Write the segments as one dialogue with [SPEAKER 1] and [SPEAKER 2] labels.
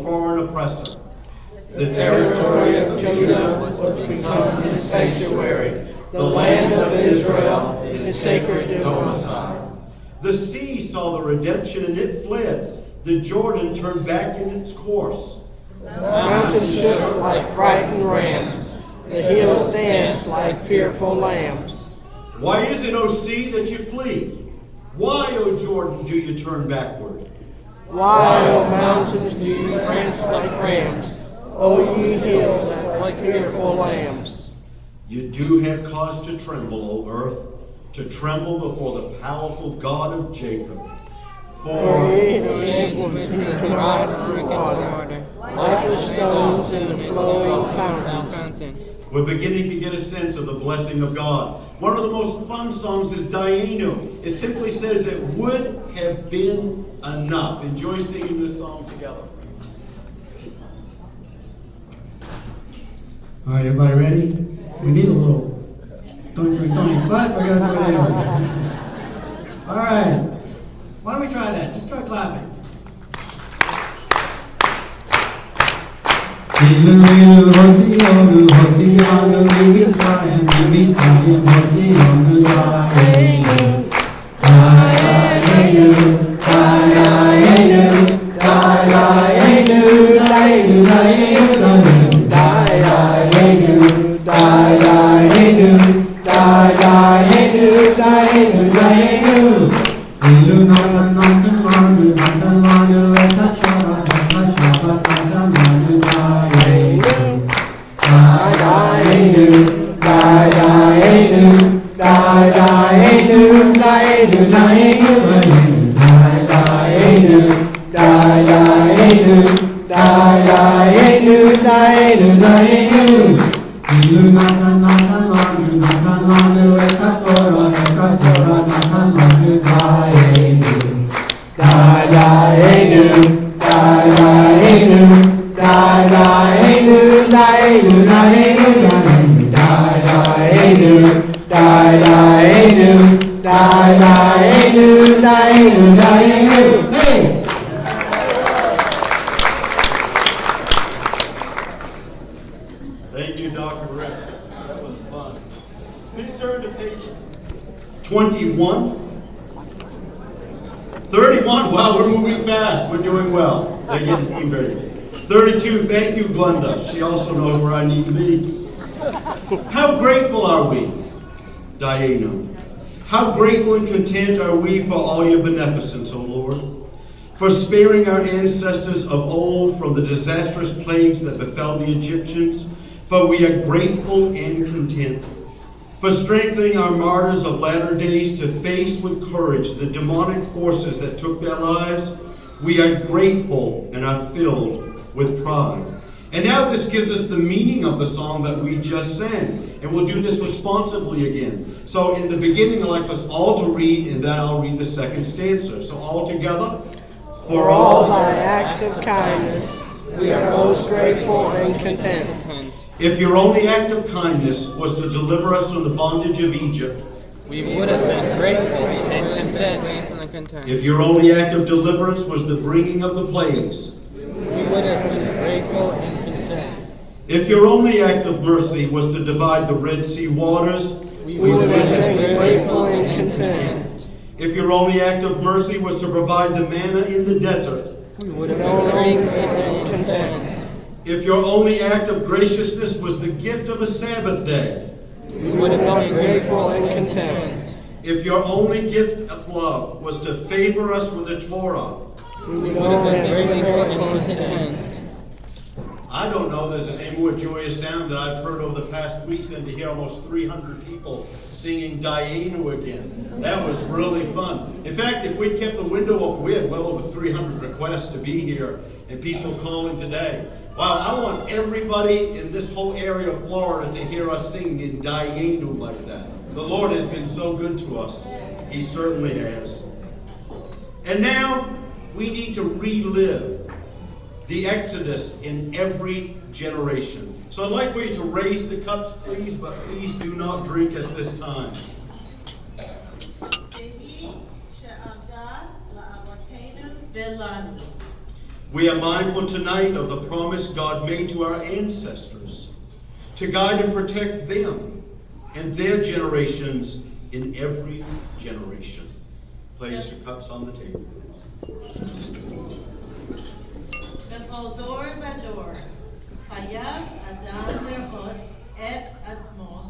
[SPEAKER 1] foreign oppressor.
[SPEAKER 2] The territory of Judah was become his sanctuary. The land of Israel is sacred domicile.
[SPEAKER 1] The sea saw the redemption and it fled. The Jordan turned back in its course.
[SPEAKER 2] The mountains shook like frightened rams. The hills danced like fearful lambs.
[SPEAKER 1] Why is it, O sea, that you flee? Why, O Jordan, do you turn backward?
[SPEAKER 2] Why, O mountains, do you prance like rams? O ye hills, like fearful lambs.
[SPEAKER 1] You do have cause to tremble, O earth, to tremble before the powerful God of Jacob.
[SPEAKER 2] For he was brought through water, lifeless stones in the flowing fountain.
[SPEAKER 1] We're beginning to get a sense of the blessing of God. One of the most fun songs is Dayenu. It simply says it would have been enough. Enjoy singing this song together.
[SPEAKER 3] All right, everybody ready? We need a little doink, but we're going to do it anyway. All right. Why don't we try that? Just start clapping. Ilu ilu hosi onu hosi onu giving time giving time hosi onu dayenu dayenu dayenu dayenu dayenu dayenu dayenu dayenu dayenu dayenu dayenu ilu natan natan manu etachara etachara manu dayenu dayenu dayenu dayenu dayenu dayenu dayenu dayenu ilu natan natan manu etachara natan manu dayenu dayenu dayenu dayenu dayenu dayenu dayenu dayenu. Hey!
[SPEAKER 1] Thank you, Dr. Rick. That was fun. Please turn to page 21. 31. Wow, we're moving fast. We're doing well. They're getting ready. 32. Thank you, Glenda. She also knows where I need to be. How grateful are we, Dayenu? How grateful and content are we for all your beneficence, O Lord, for sparing our ancestors of old from the disastrous plagues that befell the Egyptians, for we are grateful and content. For strengthening our martyrs of latter days to face with courage the demonic forces that took their lives, we are grateful and are filled with pride. And now this gives us the meaning of the song that we just sang. And we'll do this responsively again. So in the beginning, I'd like us all to read, and then I'll read the second stanza. So all together.
[SPEAKER 2] For all thy acts of kindness, we are most grateful and content.
[SPEAKER 1] If your only act of kindness was to deliver us from the bondage of Egypt,
[SPEAKER 4] we would have been grateful and content.
[SPEAKER 1] If your only act of deliverance was the bringing of the plagues,
[SPEAKER 4] we would have been grateful and content.
[SPEAKER 1] If your only act of mercy was to divide the Red Sea waters,
[SPEAKER 2] we would have been grateful and content.
[SPEAKER 1] If your only act of mercy was to provide the manna in the desert,
[SPEAKER 4] we would have been grateful and content.
[SPEAKER 1] If your only act of graciousness was the gift of a Sabbath day,
[SPEAKER 4] we would have been grateful and content.
[SPEAKER 1] If your only gift of love was to favor us with the Torah,
[SPEAKER 4] we would have been grateful and content.
[SPEAKER 1] I don't know there's any more joyous sound that I've heard over the past weeks than to hear almost 300 people singing Dayenu again. That was really fun. In fact, if we kept the window open, we had well over 300 requests to be here and people calling today. Wow, I want everybody in this whole area of Florida to hear us sing in Dayenu like that. The Lord has been so good to us. He certainly has. And now we need to relive the Exodus in every generation. So I'd like for you to raise the cups, please, but please do not drink at this time. We are mindful tonight of the promise God made to our ancestors to guide and protect them and their generations in every generation. Place your cups on the table, please.
[SPEAKER 5] בכל דור ודור חייב אדם לראות את עצמו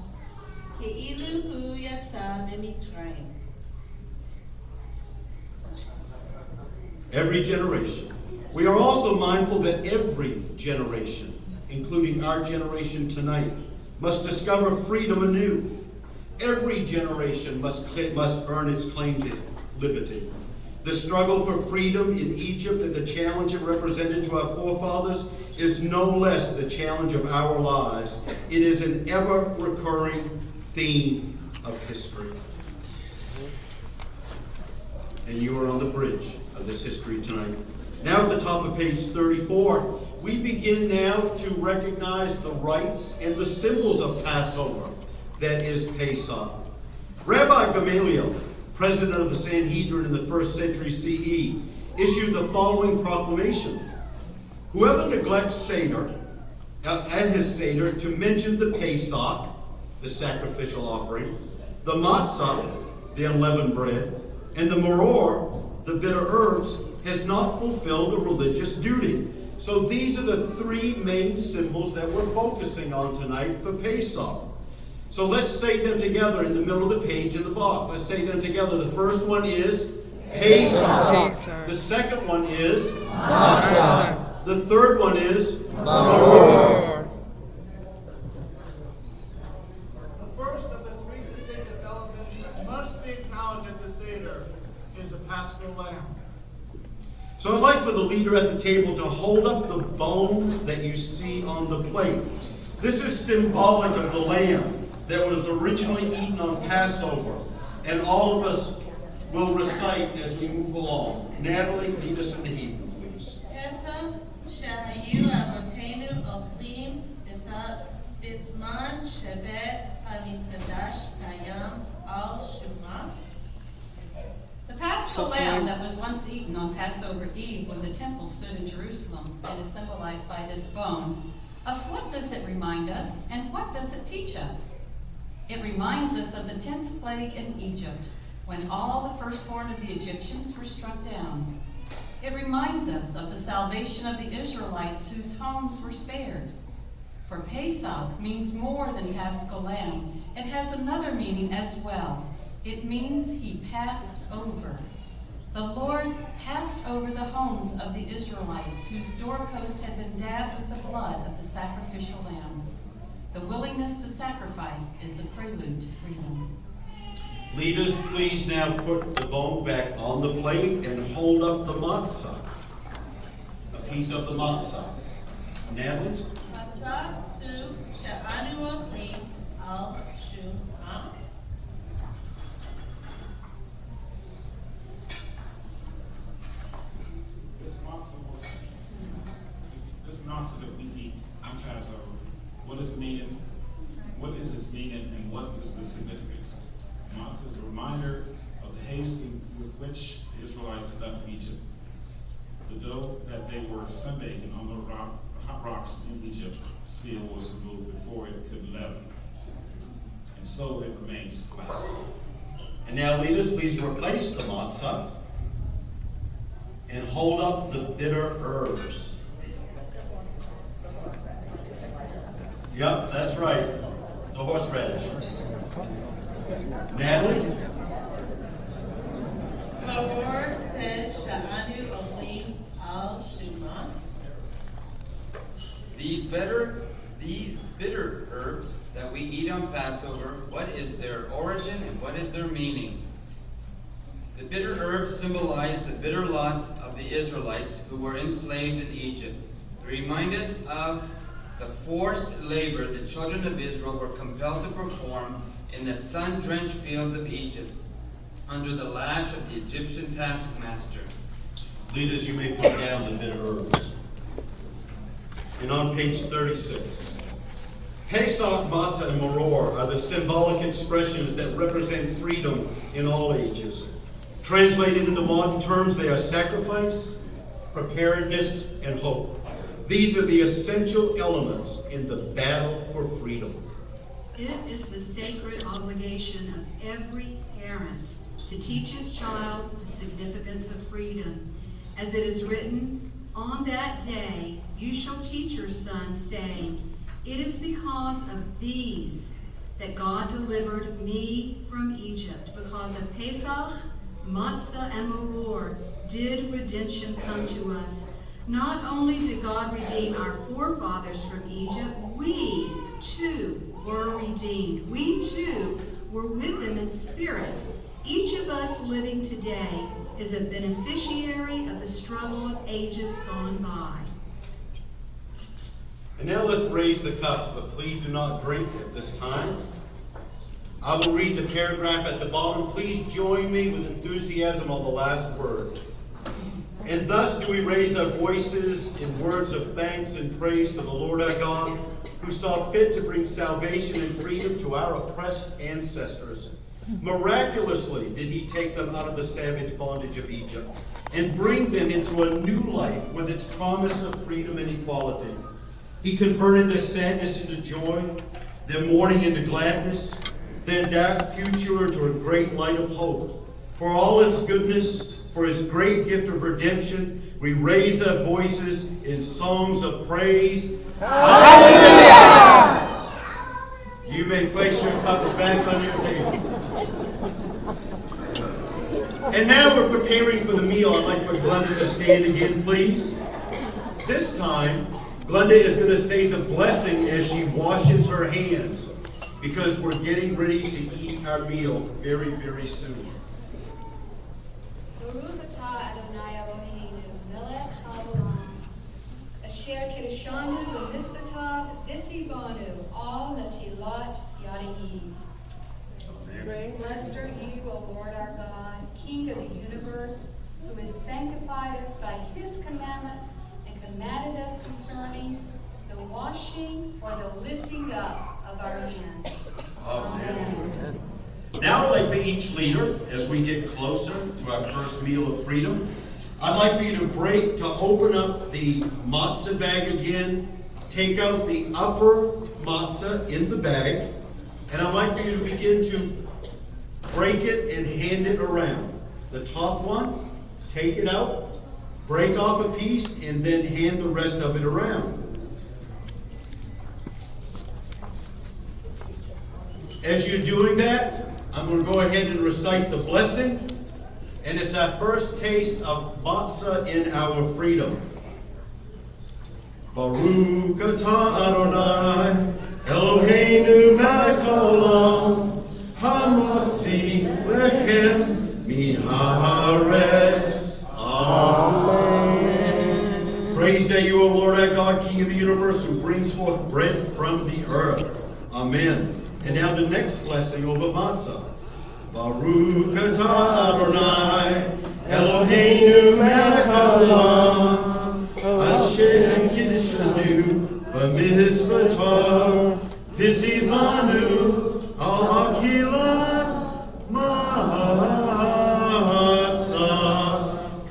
[SPEAKER 5] כאילו הוא יצא ממצרים.
[SPEAKER 1] Every generation. We are also mindful that every generation, including our generation tonight, must discover freedom anew. Every generation must earn its claim to liberty. The struggle for freedom in Egypt and the challenge it represented to our forefathers is no less the challenge of our lives. It is an ever-recurring theme of history. And you are on the bridge of this history tonight. Now at the top of page 34, we begin now to recognize the rites and the symbols of Passover, that is Pesach. Rabbi Gamaliel, president of the Sanhedrin in the 1st century CE, issued the following proclamation. Whoever neglects Seder and his Seder to mention the Pesach, the sacrificial offering, the matzah, the unleavened bread, and the maror, the bitter herbs, has not fulfilled a religious duty. So these are the three main symbols that we're focusing on tonight for Pesach. So let's say them together in the middle of the page in the box. Let's say them together. The first one is Pesach. The second one is Matzah. The third one is maror.
[SPEAKER 6] The first of the three distinctive elements that must be acknowledged at the Seder is the Paschal Lamb.
[SPEAKER 1] So I'd like for the leader at the table to hold up the bone that you see on the plate. This is symbolic of the lamb that was originally eaten on Passover. And all of us will recite as we move along. Natalie, lead us in the Hebrew, please.
[SPEAKER 5] פסח שהיו אבותינו אוכלים בזמן שבית המקדש קיים על שמה.
[SPEAKER 7] The Paschal lamb that was once eaten on Passover Eve when the temple stood in Jerusalem and is symbolized by this bone, of what does it remind us and what does it teach us? It reminds us of the 10th plague in Egypt, when all the firstborn of the Egyptians were struck down. It reminds us of the salvation of the Israelites whose homes were spared. For Pesach means more than Paschal lamb. It has another meaning as well. It means he passed over. The Lord passed over the homes of the Israelites whose doorpost had been dabbed with the blood of the sacrificial lamb. The willingness to sacrifice is the prelude to freedom.
[SPEAKER 1] Leaders, please now put the bone back on the plate and hold up the matzah. A piece of the matzah. Natalie?
[SPEAKER 5] מצה סוג שאנו אוכלים על שמה.
[SPEAKER 8] This matzah that we eat on Passover, what is meaning? What is its meaning, and what is the significance? Matzah is a reminder of the haste with which the Israelites left Egypt. The dough that they were sunbaking on the hot rocks in Egypt still was removed before it could leaven, and so it remains flat.
[SPEAKER 1] And now, leaders, please replace the matzah and hold up the bitter herbs. Yep, that's right. The horseradish. Natalie?
[SPEAKER 5] maror זה שאנו אוכלים על שמה.
[SPEAKER 9] These bitter herbs that we eat on Passover, what is their origin and what is their meaning? The bitter herbs symbolize the bitter lot of the Israelites who were enslaved in Egypt. They remind us of the forced labor the children of Israel were compelled to perform in the sun-drenched fields of Egypt under the lash of the Egyptian taskmaster.
[SPEAKER 1] Leaders, you may put down the bitter herbs. And on page 36, Pesach, matzah, and maror are the symbolic expressions that represent freedom in all ages. Translated into modern terms, they are sacrifice, preparedness, and hope. These are the essential elements in the battle for freedom.
[SPEAKER 10] It is the sacred obligation of every parent to teach his child the significance of freedom. As it is written, "On that day you shall teach your son, saying, it is because of these that God delivered me from Egypt. Because of Pesach, Matzah, and Maror did redemption come to us. Not only did God redeem our forefathers from Egypt, we too were redeemed. We too were with them in spirit. Each of us living today is a beneficiary of the struggle of ages gone by."
[SPEAKER 1] And now let's raise the cups, but please do not drink at this time. I will read the paragraph at the bottom. Please join me with enthusiasm on the last word. "And thus do we raise our voices in words of thanks and praise to the Lord our God, who saw fit to bring salvation and freedom to our oppressed ancestors. Miraculously did he take them out of the savage bondage of Egypt and bring them into a new life with its promise of freedom and equality. He converted their sadness into joy, their mourning into gladness, their dark future into a great light of hope. For all his goodness, for his great gift of redemption, we raise our voices in songs of praise. Hallelujah! You may place your cups back on your table. And now we're preparing for the meal. I'd like for Glenda to stand again, please. This time, Glenda is going to say the blessing as she washes her hands, because we're getting ready to eat our meal very, very soon.
[SPEAKER 11] Baruch atah Adonai Eloheinu, melech haolam, asher kiddushanu b'mizvotav v'sibanu al natilat yadayim. Blessed are you, O Lord our God, King of the universe, who has sanctified us by his commandments and commanded us concerning the washing or the lifting up of our hands. Amen.
[SPEAKER 1] Now I'd like for each leader, as we get closer to our first meal of freedom, I'd like for you to open up the matzah bag again, take out the upper matzah in the bag, and I'd like for you to begin to break it and hand it around. The top one, take it out, break off a piece, and then hand the rest of it around. As you're doing that, I'm going to go ahead and recite the blessing, and it's our first taste of matzah in our freedom. Baruch atah Adonai, Eloheinu melech haolam, hamotzi lechem min haaretz. Amen. Praised are you, O Lord our God, King of the universe, who brings forth bread from the earth. Amen. And now the next blessing over matzah. Baruch atah Adonai, Eloheinu melech haolam, asher kiddushanu b'mizvotav v'tzivanu al achilat matzah.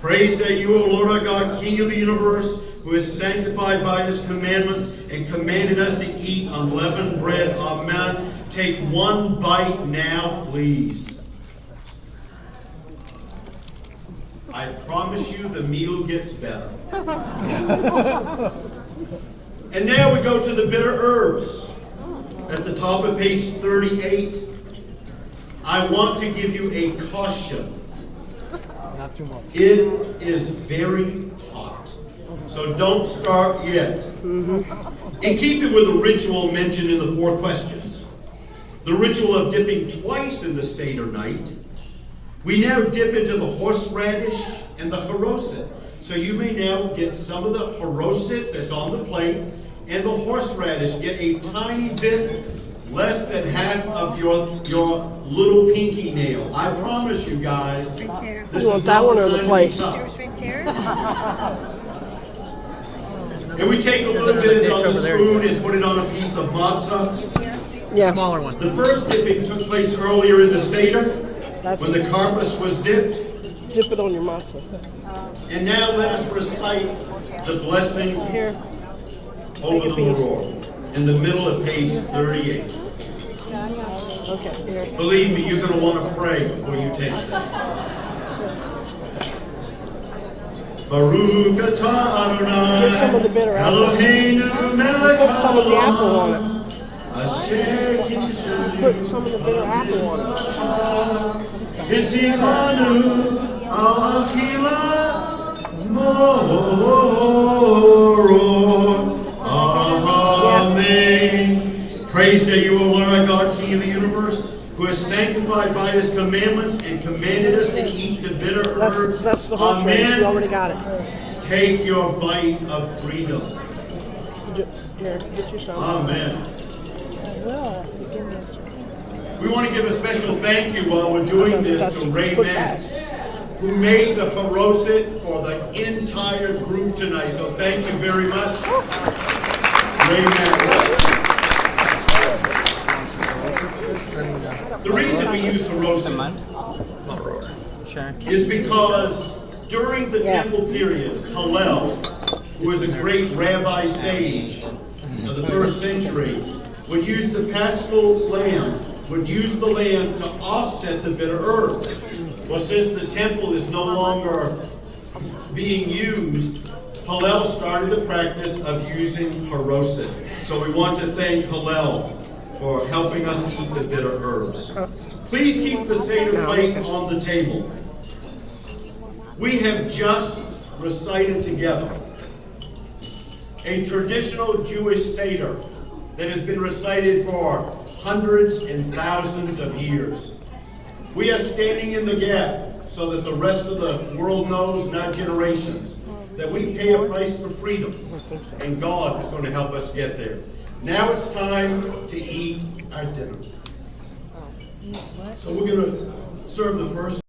[SPEAKER 1] Praised are you, O Lord our God, King of the universe, who is sanctified by his commandments and commanded us to eat unleavened bread. Amen. Take one bite now, please. I promise you the meal gets better. And now we go to the bitter herbs. At the top of page 38, I want to give you a caution.
[SPEAKER 4] Not too much.
[SPEAKER 1] It is very hot, so don't start yet. In keeping with the ritual mentioned in the 4 questions, the ritual of dipping twice in the Seder night, we now dip into the horseradish and the haroset. So you may now get some of the haroset that's on the plate and the horseradish. Get a tiny bit, less than half of your little pinky nail. I promise you guys.
[SPEAKER 2] You want that one or the plate?
[SPEAKER 1] And we take a little bit on the spoon and put it on a piece of matzah.
[SPEAKER 2] Yeah.
[SPEAKER 4] Smaller one.
[SPEAKER 1] The first dipping took place earlier in the Seder, when the carpus was dipped.
[SPEAKER 2] Dip it on your matzah.
[SPEAKER 1] And now let us recite the blessing over the maror in the middle of page 38. Believe me, you're going to want to pray before you taste this. Baruch atah Adonai,
[SPEAKER 2] Here's some of the bitter apples.
[SPEAKER 1] Eloheinu melech
[SPEAKER 2] Put some of the apple on it.
[SPEAKER 1] Asher kishanu
[SPEAKER 2] Put some of the bitter apple on it.
[SPEAKER 1] Hitzimanu al achilat moror. Amen. Praise that you are Lord our God, King of the universe, who has sanctified by his commandments and commanded us to eat the bitter herbs.
[SPEAKER 2] That's the whole phrase.
[SPEAKER 1] Amen.
[SPEAKER 2] You already got it.
[SPEAKER 1] Take your bite of freedom.
[SPEAKER 2] Here, get you some.
[SPEAKER 1] Amen. We want to give a special thank you while we're doing this to Ray Max, who made the haroset for the entire group tonight. So thank you very much, Ray Max. The reason we use haroset is because during the temple period, Hillel, who was a great rabbi sage of the first century, would use the paschal lamb, would use the lamb to offset the bitter herbs. Well, since the temple is no longer being used, Hillel started the practice of using haroset. So we want to thank Hillel for helping us eat the bitter herbs. Please keep the Seder plate on the table. We have just recited together a traditional Jewish Seder that has been recited for hundreds and thousands of years. We are standing in the gap so that the rest of the world knows, and our generations, that we pay a price for freedom, and God is going to help us get there. Now it's time to eat our dinner. So we're going to serve the first